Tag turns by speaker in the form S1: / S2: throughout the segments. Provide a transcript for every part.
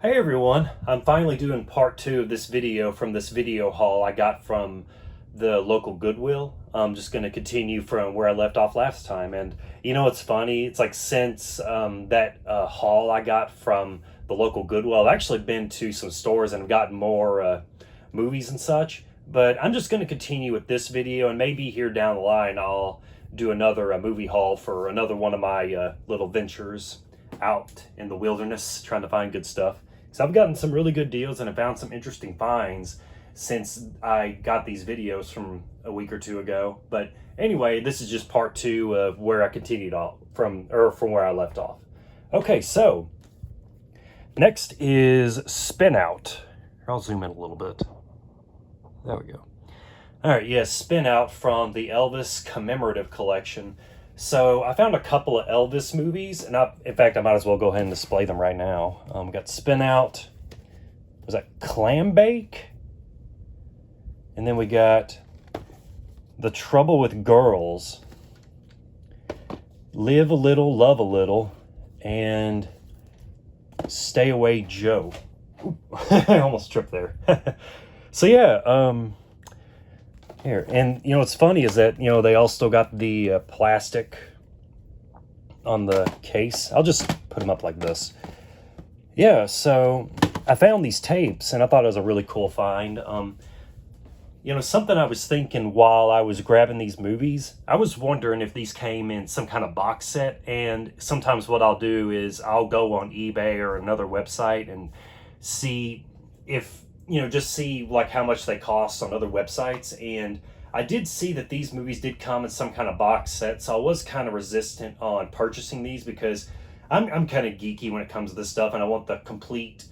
S1: Hey everyone, I'm finally doing part two of this video from this video haul I got from the local Goodwill. I'm just going to continue from where I left off last time. And you know, it's funny, it's like since that haul I got from the local Goodwill, I've actually been to some stores and have gotten more movies and such. But I'm just going to continue with this video, and maybe here down the line I'll do another movie haul for another one of my little ventures out in the wilderness trying to find good stuff. So I've gotten some really good deals and I found some interesting finds since I got these videos from a week or two ago. But anyway, this is just part two of where I continued off from where I left off. Okay, so next is Spin Out. I'll zoom in a little bit. There we go. All right, yes, Spin Out from the Elvis Commemorative Collection. So I found a couple of Elvis movies, and in fact, I might as well go ahead and display them right now. We got Spin Out. Was that Clam Bake? And then we got The Trouble with Girls, Live a Little, Love a Little, and Stay Away Joe. Ooh, I almost tripped there. So yeah, here, and you know what's funny is that they all still got the plastic on the case. I'll just put them up like this. Yeah, so I found these tapes and I thought it was a really cool find. Something I was thinking while I was grabbing these movies, I was wondering if these came in some kind of box set. And sometimes what I'll do is I'll go on eBay or another website and see if just see like how much they cost on other websites. And I did see that these movies did come in some kind of box set, so I was kind of resistant on purchasing these because I'm kind of geeky when it comes to this stuff, and I want the complete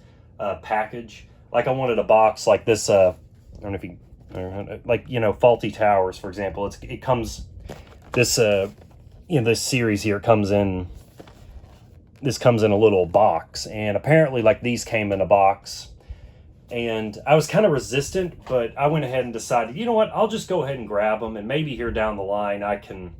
S1: package. Like I wanted a box like this. I don't know if you like Faulty Towers, for example. It comes this this series here comes in. This comes in a little box, and apparently like these came in a box. And I was kind of resistant, but I went ahead and decided, you know what, I'll just go ahead and grab them, and maybe here down the line I can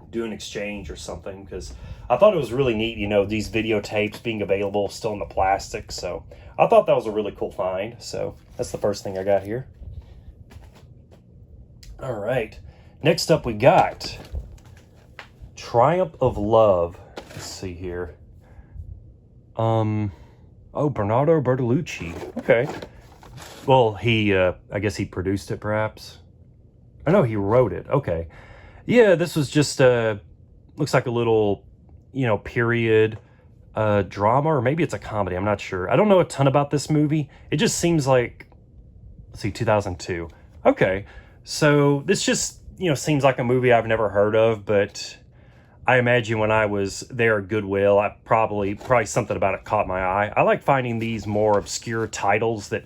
S1: do an exchange or something, because I thought it was really neat, these videotapes being available still in the plastic. So I thought that was a really cool find. So that's the first thing I got here. All right. Next up we got Triumph of Love. Let's see here. Oh, Bernardo Bertolucci. Okay. Well, I guess he produced it, perhaps. I know he wrote it. Okay. Yeah, this was just, looks like a little, period drama, or maybe it's a comedy. I'm not sure. I don't know a ton about this movie. It just seems like, let's see, 2002. Okay. So this just, seems like a movie I've never heard of, but I imagine when I was there at Goodwill, I probably something about it caught my eye. I like finding these more obscure titles that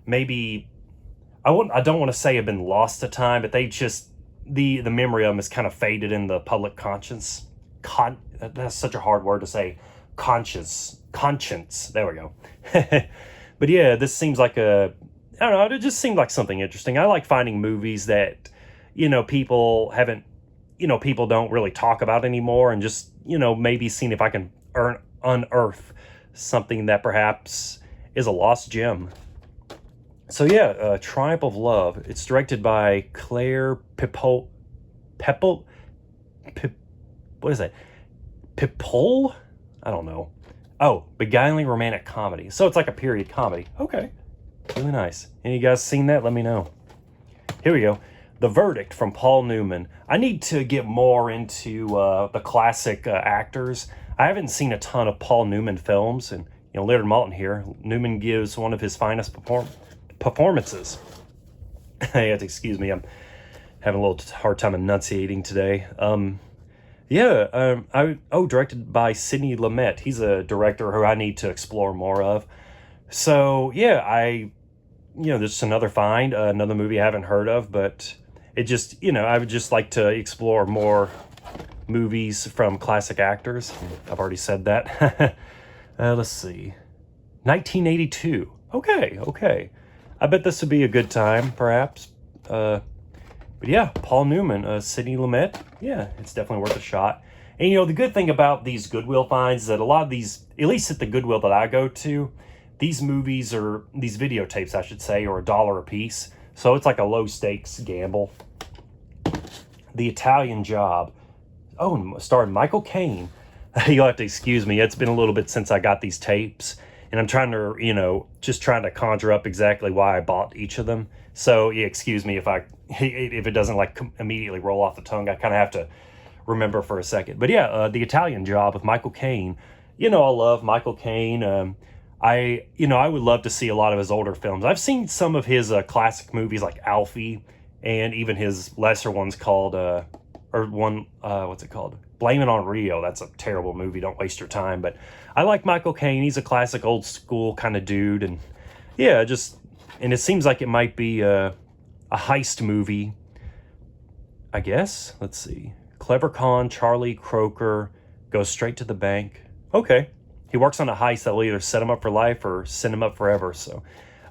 S1: maybe I don't want to say have been lost to time, but they just the memory of them is kind of faded in the public conscience. That's such a hard word to say. Conscience. There we go. But yeah, this seems like I don't know. It just seemed like something interesting. I like finding movies that people haven't. People don't really talk about anymore, and just, maybe seeing if I can unearth something that perhaps is a lost gem. So yeah, Triumph of Love. It's directed by Claire Pipol. What is that? Pipol? I don't know. Oh, Beguiling Romantic Comedy. So it's like a period comedy. Okay. Really nice. Any guys seen that? Let me know. Here we go. The Verdict from Paul Newman. I need to get more into the classic actors. I haven't seen a ton of Paul Newman films, and Leonard Maltin here. Newman gives one of his finest performances. You have to excuse me. I'm having a little hard time enunciating today. Directed by Sidney Lumet. He's a director who I need to explore more of. So yeah, this is another find, another movie I haven't heard of, but it just, I would just like to explore more movies from classic actors. I've already said that. Let's see. 1982. Okay. I bet this would be a good time, perhaps. But yeah, Paul Newman, Sidney Lumet. Yeah, it's definitely worth a shot. And the good thing about these Goodwill finds is that a lot of these, at least at the Goodwill that I go to, these movies, or these videotapes, I should say, are $1 a piece. So it's like a low stakes gamble. The Italian Job. Oh, starring Michael Caine. You'll have to excuse me. It's been a little bit since I got these tapes, and I'm trying to, just trying to conjure up exactly why I bought each of them. So yeah, excuse me if it doesn't like immediately roll off the tongue. I kind of have to remember for a second. But yeah, The Italian Job with Michael Caine. I love Michael Caine. I would love to see a lot of his older films. I've seen some of his classic movies like Alfie, and even his lesser ones called, what's it called? Blame It on Rio. That's a terrible movie. Don't waste your time. But I like Michael Caine. He's a classic old school kind of dude. And yeah, and it seems like it might be a heist movie, I guess. Let's see. Clever con, Charlie Croker, goes straight to the bank. Okay. He works on a heist that will either set him up for life or send him up forever. So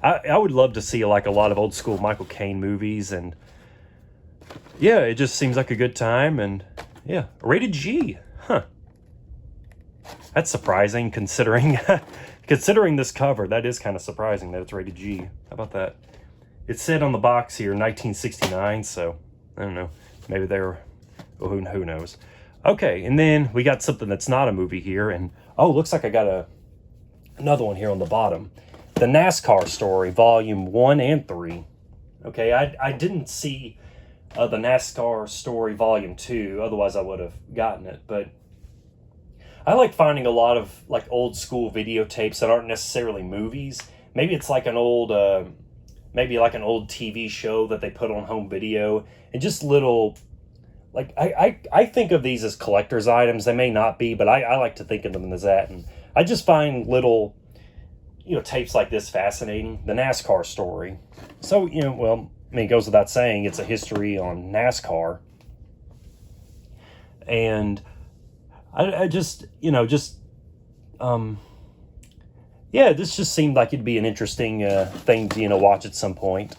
S1: I would love to see like a lot of old school Michael Caine movies. And yeah, it just seems like a good time. And yeah, rated G. Huh. That's surprising considering this cover. That is kind of surprising that it's rated G. How about that? It said on the box here 1969, so I don't know. Maybe who knows. Okay, and then we got something that's not a movie here, and looks like I got another one here on the bottom. The NASCAR Story, Volume 1 and 3. Okay, I didn't see the NASCAR Story Volume 2, otherwise I would have gotten it, but I like finding a lot of like old school videotapes that aren't necessarily movies. Maybe it's like an old TV show that they put on home video, and just little, like, I think of these as collector's items. They may not be, but I like to think of them as that. And I just find little, tapes like this fascinating. The NASCAR Story. So, it goes without saying, it's a history on NASCAR. And this just seemed like it'd be an interesting thing to, watch at some point.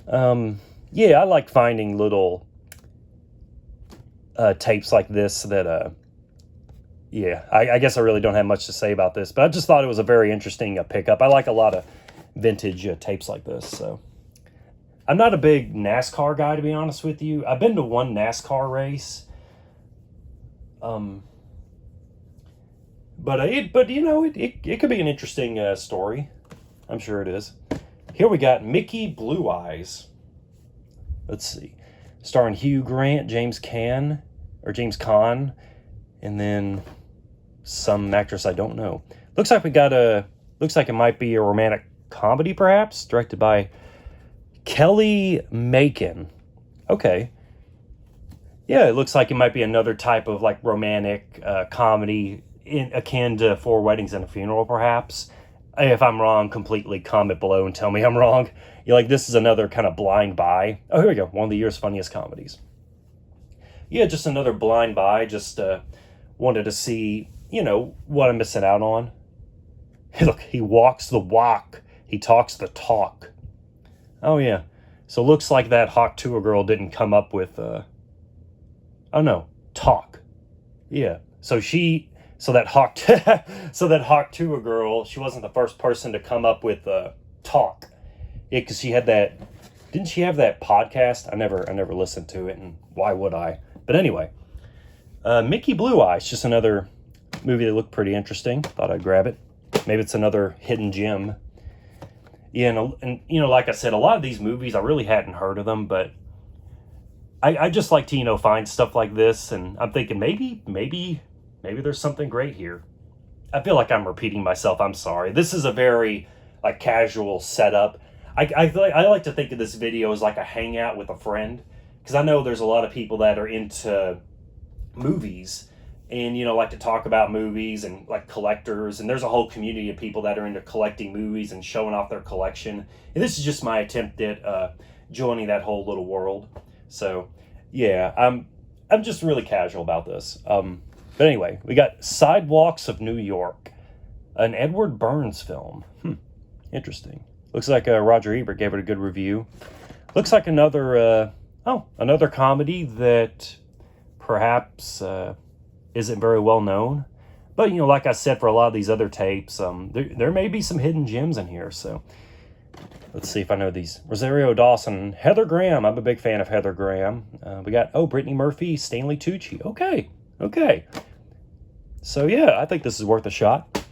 S1: I like finding little tapes like this that, I guess I really don't have much to say about this, but I just thought it was a very interesting pickup. I like a lot of vintage tapes like this, so. I'm not a big NASCAR guy, to be honest with you. I've been to one NASCAR race. But it could be an interesting story. I'm sure it is. Here we got Mickey Blue Eyes. Let's see. Starring Hugh Grant, James Caan, and then some actress I don't know. Looks like it might be a romantic comedy, perhaps, directed by Kelly Macon. Okay. Yeah, it looks like it might be another type of like romantic comedy akin to Four Weddings and a Funeral, perhaps. If I'm wrong, completely comment below and tell me I'm wrong. This is another kind of blind buy. Oh, here we go. One of the year's funniest comedies. Yeah, just another blind buy. Just wanted to see, what I'm missing out on. Look, he walks the walk. He talks the talk. Oh, yeah. So it looks like that Hawk Tuah girl didn't come up with, talk. Yeah. So that Hawk Tuah girl, she wasn't the first person to come up with talk. Yeah, because she had that. Didn't she have that podcast? I never listened to it, and why would I? But anyway, Mickey Blue Eyes, just another movie that looked pretty interesting. Thought I'd grab it. Maybe it's another hidden gem. Yeah, and like I said, a lot of these movies I really hadn't heard of them, but I just like to find stuff like this, and I'm thinking maybe there's something great here. I feel like I'm repeating myself. I'm sorry. This is a very like casual setup. I like to think of this video as like a hangout with a friend, because I know there's a lot of people that are into movies and like to talk about movies, and like collectors, and there's a whole community of people that are into collecting movies and showing off their collection. And this is just my attempt at joining that whole little world. So yeah, I'm just really casual about this. But anyway, we got Sidewalks of New York, an Edward Burns film. Interesting. Looks like Roger Ebert gave it a good review. Looks like another comedy that perhaps isn't very well known, But, you know, like I said, for a lot of these other tapes, there may be some hidden gems in here. So let's see if I know these. Rosario Dawson, Heather Graham. I'm a big fan of Heather Graham. We got, Brittany Murphy, Stanley Tucci. Okay. So yeah, I think this is worth a shot.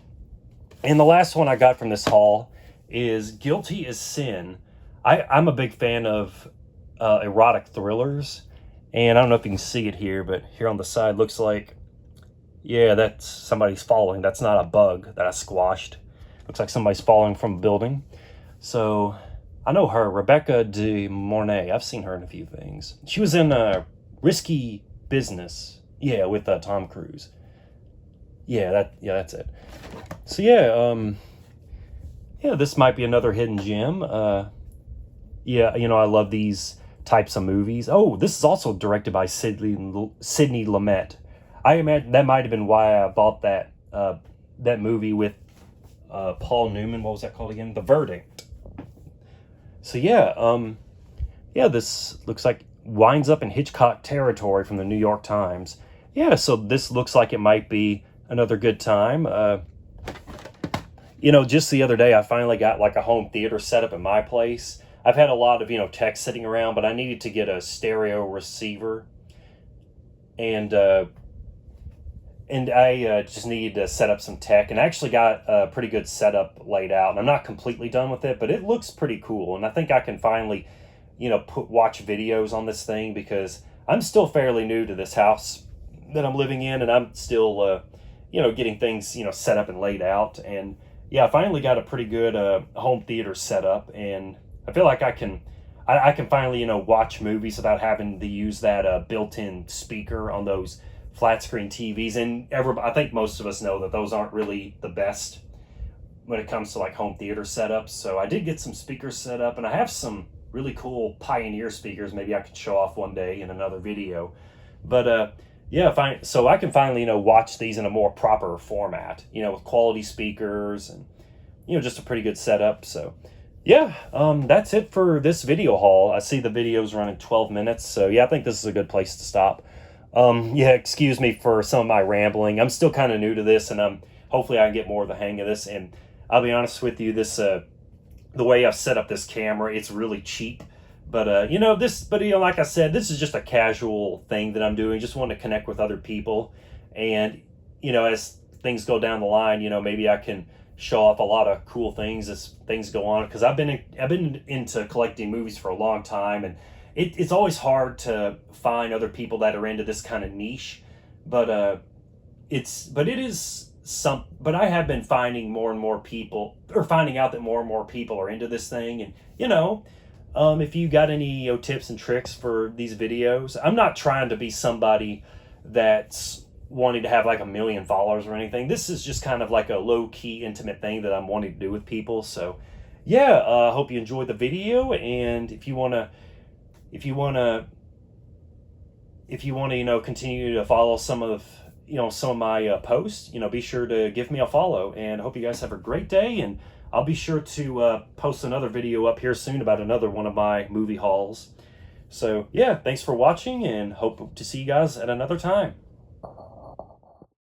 S1: And the last one I got from this haul is Guilty as Sin. I'm a big fan of erotic thrillers. And I don't know if you can see it here, but here on the side looks like, yeah, that's somebody's falling. That's not a bug that I squashed. Looks like somebody's falling from a building. So I know her, Rebecca De Mornay. I've seen her in a few things. She was in Risky Business. Yeah, with Tom Cruise. Yeah, that's it. So yeah, this might be another hidden gem. Yeah, you know, I love these types of movies. Oh, this is also directed by Sidney Lumet. I imagine that might have been why I bought that movie with Paul Newman. What was that called again? The Verdict. So yeah, this looks like winds up in Hitchcock territory from the New York Times. Yeah, so this looks like it might be another good time. You know, just the other day, I finally got like a home theater set up in my place. I've had a lot of, tech sitting around, but I needed to get a stereo receiver. And I just needed to set up some tech. And I actually got a pretty good setup laid out. And I'm not completely done with it, but it looks pretty cool. And I think I can finally, watch videos on this thing, because I'm still fairly new to this house that I'm living in. And I'm still, getting things, set up and laid out. And yeah, I finally got a pretty good home theater set up. And I feel like I can finally, watch movies without having to use that built-in speaker on those flat screen TVs. And I think most of us know that those aren't really the best when it comes to like home theater setups. So I did get some speakers set up, and I have some really cool Pioneer speakers. Maybe I could show off one day in another video. But yeah, so I can finally, watch these in a more proper format, with quality speakers and, just a pretty good setup. So yeah, that's it for this video haul. I see the video's running 12 minutes. So yeah, I think this is a good place to stop. Yeah, excuse me for some of my rambling. I'm still kind of new to this, and hopefully I can get more of the hang of this. And I'll be honest with you, this, the way I've set up this camera, it's really cheap. But, like I said, this is just a casual thing that I'm doing. Just want to connect with other people. And, as things go down the line, maybe I can show off a lot of cool things as things go on. Because I've been into collecting movies for a long time. And it's always hard to find other people that are into this kind of niche. But I have been finding more and more people, or finding out that more and more people are into this thing. And, if you got any tips and tricks for these videos, I'm not trying to be somebody that's wanting to have like 1 million followers or anything. This is just kind of like a low-key intimate thing that I'm wanting to do with people. So yeah, I hope you enjoyed the video. And if you want to continue to follow some of my posts, be sure to give me a follow. And I hope you guys have a great day, and I'll be sure to post another video up here soon about another one of my movie hauls. So yeah, thanks for watching, and hope to see you guys at another time.